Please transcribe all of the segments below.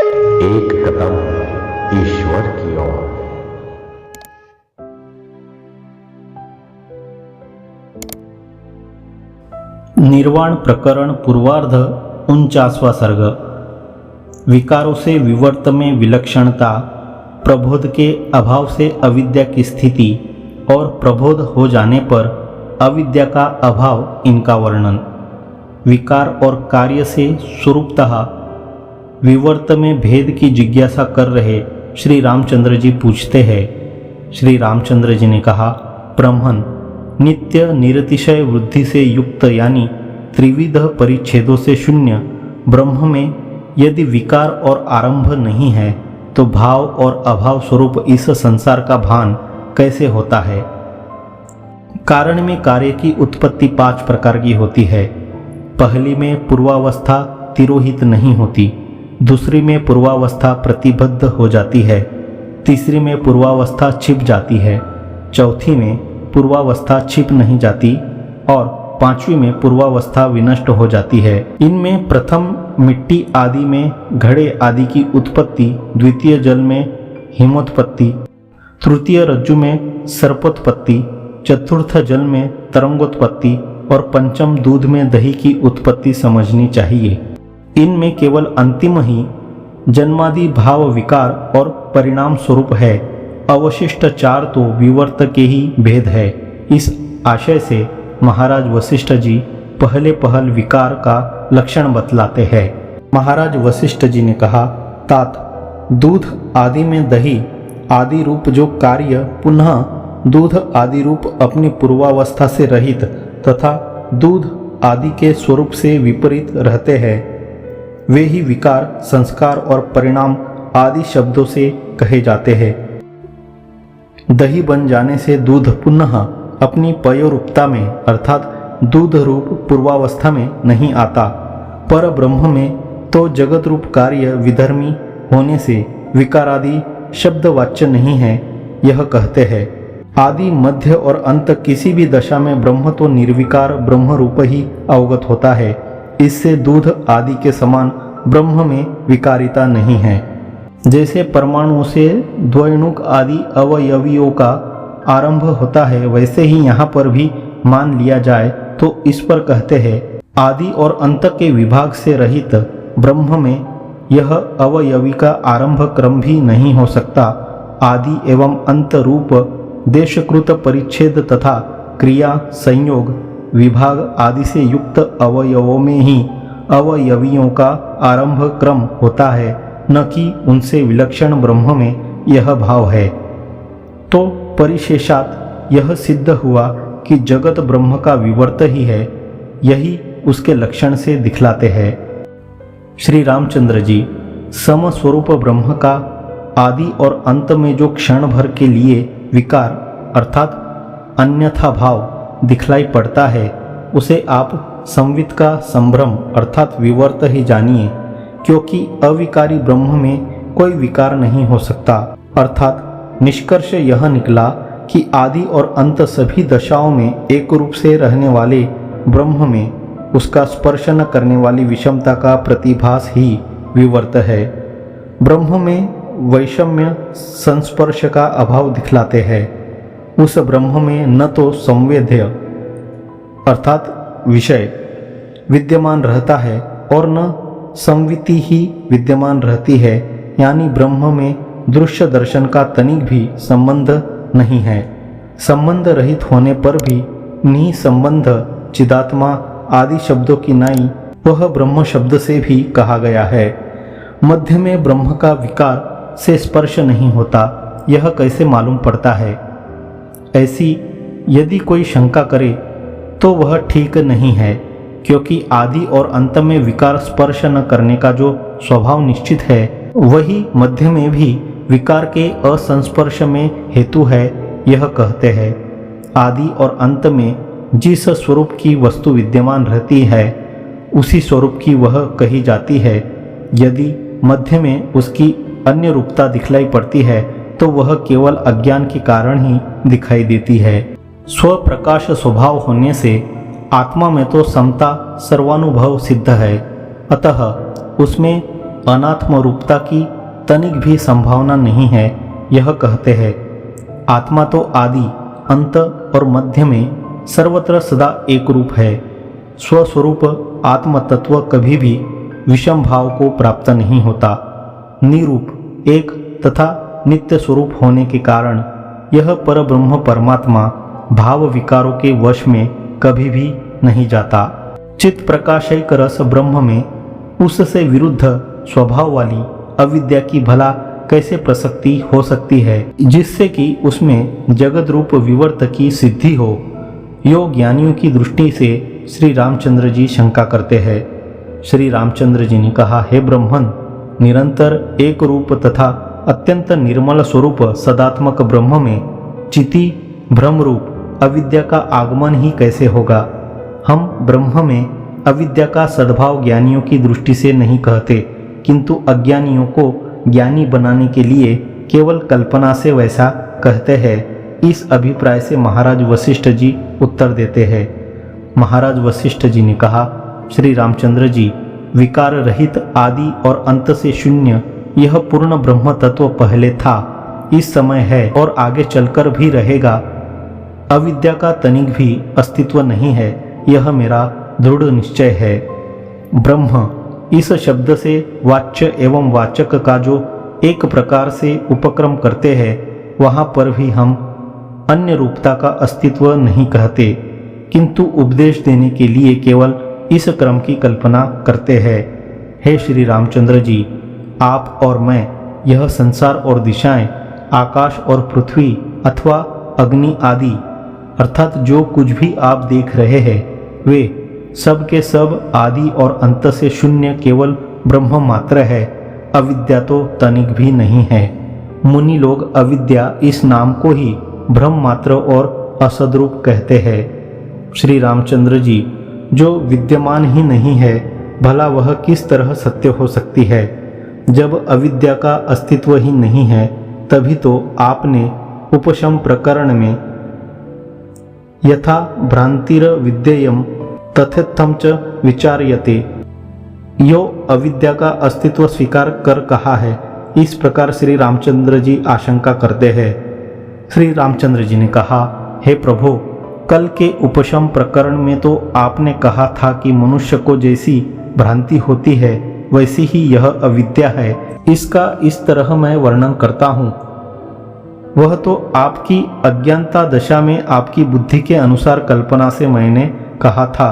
एक कदम ईश्वर की ओर। निर्वाण प्रकरण पूर्वार्ध 49वां सर्ग। विकारों से विवर्त में विलक्षणता, प्रबोध के अभाव से अविद्या की स्थिति और प्रबोध हो जाने पर अविद्या का अभाव, इनका वर्णन। विकार और कार्य से स्वरूपतः विवर्त में भेद की जिज्ञासा कर रहे श्री रामचंद्र जी पूछते हैं। श्री रामचंद्र जी ने कहा, ब्रह्मन नित्य निरतिशय वृद्धि से युक्त यानी त्रिविध परिच्छेदों से शून्य ब्रह्म में यदि विकार और आरंभ नहीं है तो भाव और अभाव स्वरूप इस संसार का भान कैसे होता है। कारण में कार्य की उत्पत्ति 5 प्रकार की होती है। पहली में पूर्वावस्था तिरोहित नहीं होती, दूसरी में पूर्वावस्था प्रतिबद्ध हो जाती है, तीसरी में पूर्वावस्था छिप जाती है, चौथी में पूर्वावस्था छिप नहीं जाती और 5वीं में पूर्वावस्था विनष्ट हो जाती है। इनमें प्रथम मिट्टी आदि में घड़े आदि की उत्पत्ति, द्वितीय जल में हिमोत्पत्ति, तृतीय रज्जु में सर्पोत्पत्ति, चतुर्थ जल में तरंगोत्पत्ति और पंचम दूध में दही की उत्पत्ति समझनी चाहिए। इनमें केवल अंतिम ही जन्मादि भाव विकार और परिणाम स्वरूप है, अवशिष्ट 4 तो विवर्त के ही भेद है। इस आशय से महाराज वशिष्ठ जी पहल विकार का लक्षण बतलाते हैं। महाराज वशिष्ठ जी ने कहा, तात दूध आदि में दही आदि रूप जो कार्य पुनः दूध आदि रूप अपनी पूर्वावस्था से रहित तथा दूध आदि के स्वरूप से विपरीत रहते हैं, वे ही विकार, संस्कार और परिणाम आदि शब्दों से कहे जाते हैं। दही बन जाने से दूध पुनः अपनी पयोरूपता में अर्थात दूध रूप पूर्वावस्था में नहीं आता। पर ब्रह्म में तो जगत रूप कार्य विधर्मी होने से विकार आदि शब्द वाच्य नहीं है, यह कहते हैं। आदि मध्य और अंत किसी भी दशा में ब्रह्म तो निर्विकार ब्रह्म रूप ही अवगत होता है। इससे दूध आदि के समान ब्रह्म में विकारिता नहीं है। जैसे परमाणुओं से द्वैणुक आदि अवयवियों का आरंभ होता है, वैसे ही यहाँ पर भी मान लिया जाए तो इस पर कहते हैं, आदि और अंत के विभाग से रहित ब्रह्म में यह अवयवी का आरंभ क्रम भी नहीं हो सकता। आदि एवं अंत रूप देशकृत परिच्छेद तथा क्रिया, संयोग, विभाग आदि से युक्त अवयवों में ही अवयवियों का आरंभ क्रम होता है, न कि उनसे विलक्षण ब्रह्म में यह भाव है। तो परिशेषात यह सिद्ध हुआ कि जगत ब्रह्म का विवर्त ही है, यही उसके लक्षण से दिखलाते हैं। श्री रामचंद्र जी सम स्वरूप ब्रह्म का आदि और अंत में जो क्षण भर के लिए विकार अर्थात अन्यथा भाव दिखलाई पड़ता है, उसे आप संवित का संभ्रम अर्थात विवर्त ही जानिए, क्योंकि अविकारी ब्रह्म में कोई विकार नहीं हो सकता। अर्थात निष्कर्ष यह निकला कि आदि और अंत सभी दशाओं में एक रूप से रहने वाले ब्रह्म में उसका स्पर्श न करने वाली विषमता का प्रतिभास ही विवर्त है। ब्रह्म में वैषम्य संस्पर्श का अभाव दिखलाते हैं। उस ब्रह्म में न तो संवेद्य अर्थात विषय विद्यमान रहता है और न संविति ही विद्यमान रहती है, यानी ब्रह्म में दृश्य दर्शन का तनिक भी संबंध नहीं है। संबंध रहित होने पर भी निसंबंध चिदात्मा आदि शब्दों की नाई वह ब्रह्म शब्द से भी कहा गया है। मध्य में ब्रह्म का विकार से स्पर्श नहीं होता, यह कैसे मालूम पड़ता है। ऐसी यदि कोई शंका करे तो वह ठीक नहीं है, क्योंकि आदि और अंत में विकार स्पर्श न करने का जो स्वभाव निश्चित है, वही मध्य में भी विकार के असंस्पर्श में हेतु है। यह कहते हैं, आदि और अंत में जिस स्वरूप की वस्तु विद्यमान रहती है, उसी स्वरूप की वह कही जाती है। यदि मध्य में उसकी अन्य रूपता दिखलाई पड़ती है तो वह केवल अज्ञान के कारण ही दिखाई देती है। स्वप्रकाश स्वभाव होने से आत्मा में तो समता सर्वानुभव सिद्ध है, अतः उसमें अनात्म रूपता की तनिक भी संभावना नहीं है, यह कहते हैं। आत्मा तो आदि, अंत और मध्य में सर्वत्र सदा एक रूप है। स्वस्वरूप आत्म तत्व कभी भी विषम भाव को प्राप्त नहीं होता। निरूप, एक तथा नित्य स्वरूप होने के कारण यह परब्रह्म परमात्मा भाव विकारों के वश में कभी भी नहीं जाता। चित्त प्रकाशैक रस ब्रह्म में उससे विरुद्ध स्वभाव वाली अविद्या की भला कैसे प्रसक्ति हो सकती है, जिससे कि उसमें जगत रूप विवर्त की सिद्धि हो। यो ज्ञानियों की दृष्टि से श्री रामचंद्र जी शंका करते हैं। श्री रामचंद्र जी ने कहा, हे ब्रह्मन, निरंतर एक रूप तथा अत्यंत निर्मल स्वरूप सदात्मक ब्रह्म में चिति भ्रम रूप अविद्या का आगमन ही कैसे होगा। हम ब्रह्म में अविद्या का सद्भाव ज्ञानियों की दृष्टि से नहीं कहते, किंतु अज्ञानियों को ज्ञानी बनाने के लिए केवल कल्पना से वैसा कहते हैं। इस अभिप्राय से महाराज वशिष्ठ जी उत्तर देते हैं। महाराज वशिष्ठ जी ने कहा, श्री रामचंद्र जी, विकार रहित आदि और अंत से शून्य यह पूर्ण ब्रह्म तत्व पहले था, इस समय है और आगे चलकर भी रहेगा। अविद्या का तनिक भी अस्तित्व नहीं है, यह मेरा दृढ़ निश्चय है। ब्रह्म इस शब्द से वाच्य एवं वाचक का जो एक प्रकार से उपक्रम करते हैं, वहाँ पर भी हम अन्य रूपता का अस्तित्व नहीं कहते, किंतु उपदेश देने के लिए केवल इस क्रम की कल्पना करते हैं। हे श्री रामचंद्र जी, आप और मैं, यह संसार और दिशाएं, आकाश और पृथ्वी अथवा अग्नि आदि, अर्थात जो कुछ भी आप देख रहे हैं, वे सब के सब आदि और अंत से शून्य केवल ब्रह्म मात्र है। अविद्या तो तनिक भी नहीं है। मुनि लोग अविद्या इस नाम को ही भ्रम मात्र और असद्रूप कहते हैं। श्री रामचंद्र जी, जो विद्यमान ही नहीं है, भला वह किस तरह सत्य हो सकती है। जब अविद्या का अस्तित्व ही नहीं है, तभी तो आपने उपशम प्रकरण में यथा भ्रांतिर विद्येयम तथेत्थम च विचार्यते, यो अविद्या का अस्तित्व स्वीकार कर कहा है। इस प्रकार श्री रामचंद्र जी आशंका करते हैं। श्री रामचंद्र जी ने कहा, हे प्रभु, कल के उपशम प्रकरण में तो आपने कहा था कि मनुष्य को जैसी भ्रांति होती है वैसी ही यह अविद्या है। इसका इस तरह मैं वर्णन करता हूँ। वह तो आपकी अज्ञानता दशा में आपकी बुद्धि के अनुसार कल्पना से मैंने कहा था।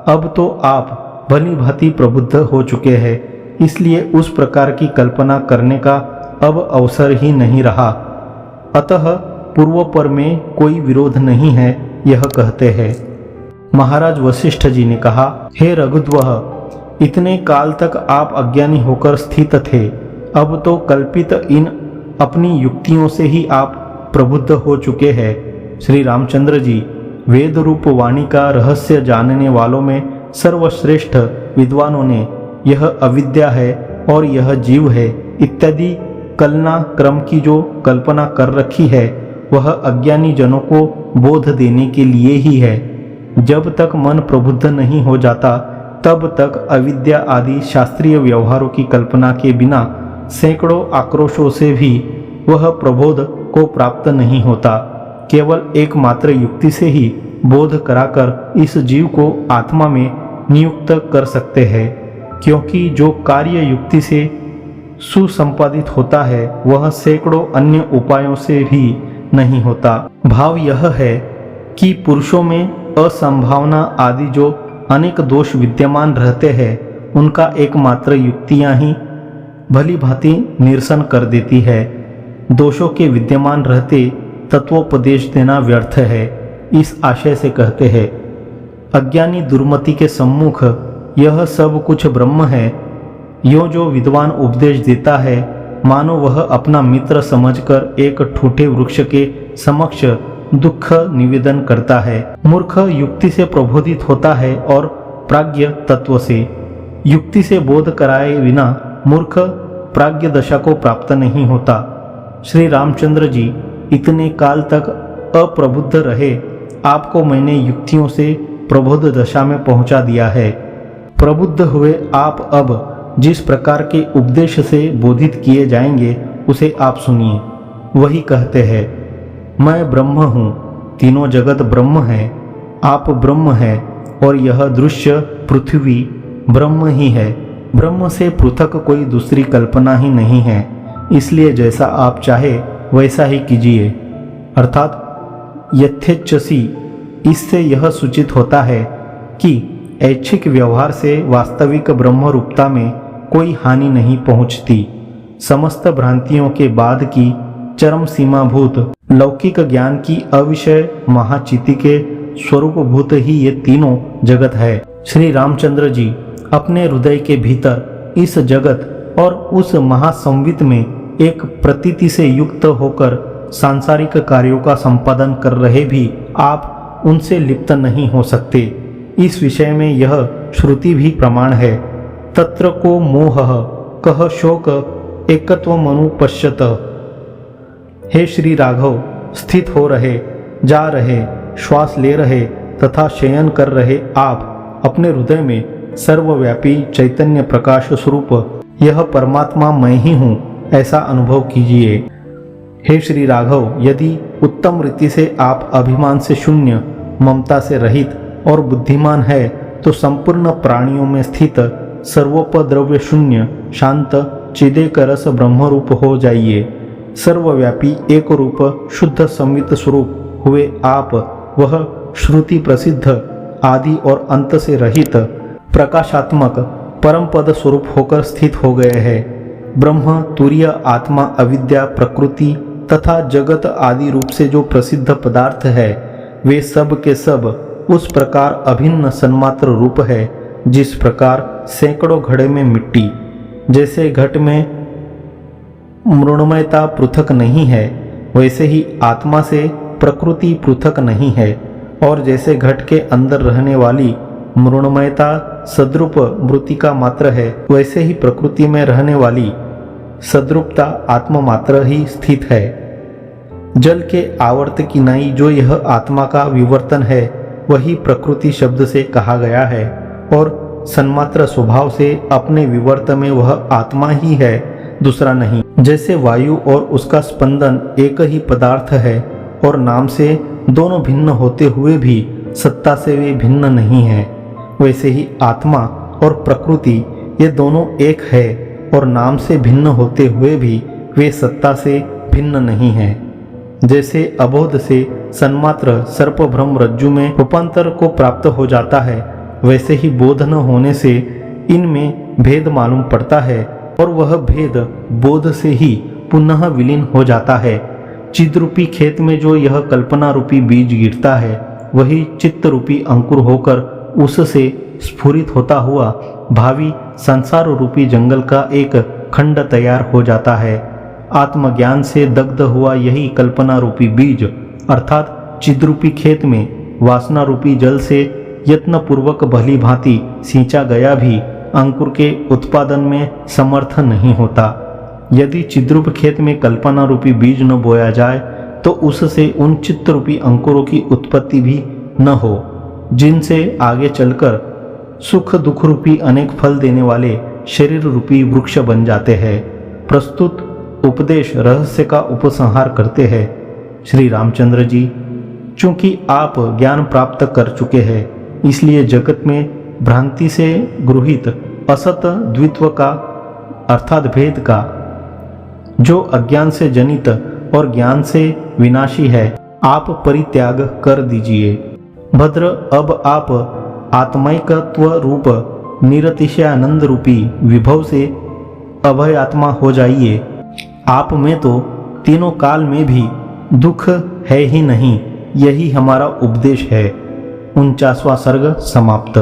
अब तो आप भली भांति प्रबुद्ध हो चुके हैं, इसलिए उस प्रकार की कल्पना करने का अब अवसर ही नहीं रहा। अतः पूर्वपर में कोई विरोध नहीं है, यह कहते हैं। महाराज वशिष्ठ जी ने कहा, हे रघुद्वह, इतने काल तक आप अज्ञानी होकर स्थित थे, अब तो कल्पित इन अपनी युक्तियों से ही आप प्रबुद्ध हो चुके हैं। श्री रामचंद्र जी, वेद रूप वाणी का रहस्य जानने वालों में सर्वश्रेष्ठ विद्वानों ने यह अविद्या है और यह जीव है इत्यादि कलना क्रम की जो कल्पना कर रखी है, वह अज्ञानी जनों को बोध देने के लिए ही है। जब तक मन प्रबुद्ध नहीं हो जाता, तब तक अविद्या आदि शास्त्रीय व्यवहारों की कल्पना के बिना सैकड़ों आक्रोशों से भी वह प्रबोध को प्राप्त नहीं होता। केवल एकमात्र युक्ति से ही बोध कराकर इस जीव को आत्मा में नियुक्त कर सकते हैं, क्योंकि जो कार्य युक्ति से सुसंपादित होता है वह सैकड़ों अन्य उपायों से भी नहीं होता। भाव यह है कि पुरुषों में असंभावना आदि जो अनेक दोष विद्यमान रहते हैं, उनका एकमात्र युक्तियां ही भली भांति निरसन कर देती है। दोषों के विद्यमान रहते तत्वोपदेश देना व्यर्थ है, इस आशय से कहते हैं। अज्ञानी दुर्मति के सम्मुख यह सब कुछ ब्रह्म है। यो जो विद्वान उपदेश देता है, मानो वह अपना मित्र समझकर एक ठूठे वृक्ष के समक्ष दुख निवेदन करता है। मूर्ख युक्ति से प्रबोधित होता है और प्राज्ञ तत्व से। युक्ति से बोध कराए बिना मूर्ख प्राज्ञ दशा को प्राप्त नहीं होता। श्री रामचंद्र जी, इतने काल तक अप्रबुद्ध रहे, आपको मैंने युक्तियों से प्रबुद्ध दशा में पहुंचा दिया है। प्रबुद्ध हुए आप अब जिस प्रकार के उपदेश से बोधित किए जाएंगे उसे आप सुनिए। वही कहते हैं, मैं ब्रह्म हूँ, तीनों जगत ब्रह्म है, आप ब्रह्म है और यह दृश्य पृथ्वी ब्रह्म ही है। ब्रह्म से पृथक कोई दूसरी कल्पना ही नहीं है, इसलिए जैसा आप चाहे वैसा ही कीजिए। अर्थात यथेच्छसी, इससे यह सूचित होता है कि ऐच्छिक व्यवहार से वास्तविक ब्रह्म रूपता में कोई हानि नहीं पहुंचती। समस्त भ्रांतियों के बाद की चरम सीमाभूत लौकिक ज्ञान की अविषय महाचिति के स्वरूपभूत ही ये तीनों जगत है। श्री रामचंद्र जी अपने हृदय के भीतर इस जगत और उस महासंवित में एक प्रतीति से युक्त होकर सांसारिक कार्यों का संपादन कर रहे भी आप उनसे लिप्त नहीं हो सकते। इस विषय में यह श्रुति भी प्रमाण है। तत्र को मोह कह शोक एकत्वमनुपश्यत। हे श्री राघव, स्थित हो रहे, जा रहे, श्वास ले रहे तथा शयन कर रहे आप अपने हृदय में सर्वव्यापी चैतन्य प्रकाश स्वरूप यह परमात्मा मैं ही हूँ ऐसा अनुभव कीजिए। हे श्री राघव, यदि उत्तम रीति से आप अभिमान से शून्य, ममता से रहित और बुद्धिमान है तो संपूर्ण प्राणियों में स्थित सर्वोपद्रव्य शून्य शांत चिदेक रस ब्रह्मरूप हो जाइए। सर्वव्यापी एक रूप शुद्ध संवित स्वरूप हुए आप वह श्रुति प्रसिद्ध आदि और अंत से रहित प्रकाशात्मक परम पद स्वरूप होकर स्थित हो गए हैं। ब्रह्म, तुरीय, आत्मा, अविद्या, प्रकृति तथा जगत आदि रूप से जो प्रसिद्ध पदार्थ है वे सब के सब उस प्रकार अभिन्न सन्मात्र रूप है जिस प्रकार सैकड़ों घड़े में मिट्टी, जैसे घट में मृण्मयता पृथक नहीं है वैसे ही आत्मा से प्रकृति पृथक नहीं है, और जैसे घट के अंदर रहने वाली मृण्मयता सद्रूप मृतिका मात्र है वैसे ही प्रकृति में रहने वाली सद्रूपता आत्मा मात्र ही स्थित है। जल के आवर्त की नाई जो यह आत्मा का विवर्तन है वही प्रकृति शब्द से कहा गया है, और सन्मात्र स्वभाव से अपने विवर्त में वह आत्मा ही है, दूसरा नहीं। जैसे वायु और उसका स्पंदन एक ही पदार्थ है और नाम से दोनों भिन्न होते हुए भी सत्ता से वे भिन्न नहीं है, वैसे ही आत्मा और प्रकृति ये दोनों एक है और नाम से भिन्न होते हुए भी वे सत्ता से भिन्न नहीं है। जैसे अबोध से सन्मात्र सर्प भ्रम रज्जु में रूपांतर को प्राप्त हो जाता है वैसे ही बोध न होने से इनमें भेद मालूम पड़ता है और वह भेद बोध से ही पुनः विलीन हो जाता है। चिद रूपी खेत में जो यह कल्पना रूपी बीज गिरता है वही चित्त रूपी अंकुर होकर उससे स्फुरित होता हुआ भावी संसार रूपी जंगल का एक खंड तैयार हो जाता है। आत्मज्ञान से दग्ध हुआ यही कल्पना रूपी बीज अर्थात चिद्रूपी खेत में वासना रूपी जल से यत्न पूर्वक भली भांति सींचा गया भी अंकुर के उत्पादन में समर्थ नहीं होता। यदि चिद्रूप खेत में कल्पना रूपी बीज न बोया जाए तो उससे उन चित्त रूपी अंकुरों की उत्पत्ति भी न हो, जिनसे आगे चलकर सुख दुख रूपी अनेक फल देने वाले शरीर रूपी वृक्ष बन जाते हैं। प्रस्तुत उपदेश रहस्य का उपसंहार करते हैं। श्री रामचंद्र जी, चूंकि आप ज्ञान प्राप्त कर चुके हैं इसलिए जगत में भ्रांति से गृहीत असत द्वित्व का अर्थात भेद का जो अज्ञान से जनित और ज्ञान से विनाशी है आप परित्याग कर दीजिए। भद्र, अब आप आत्मैकत्व रूप निरतिशयानंद रूपी विभव से अभय आत्मा हो जाइए। आप में तो तीनों काल में भी दुख है ही नहीं, यही हमारा उपदेश है। 49वां सर्ग समाप्त।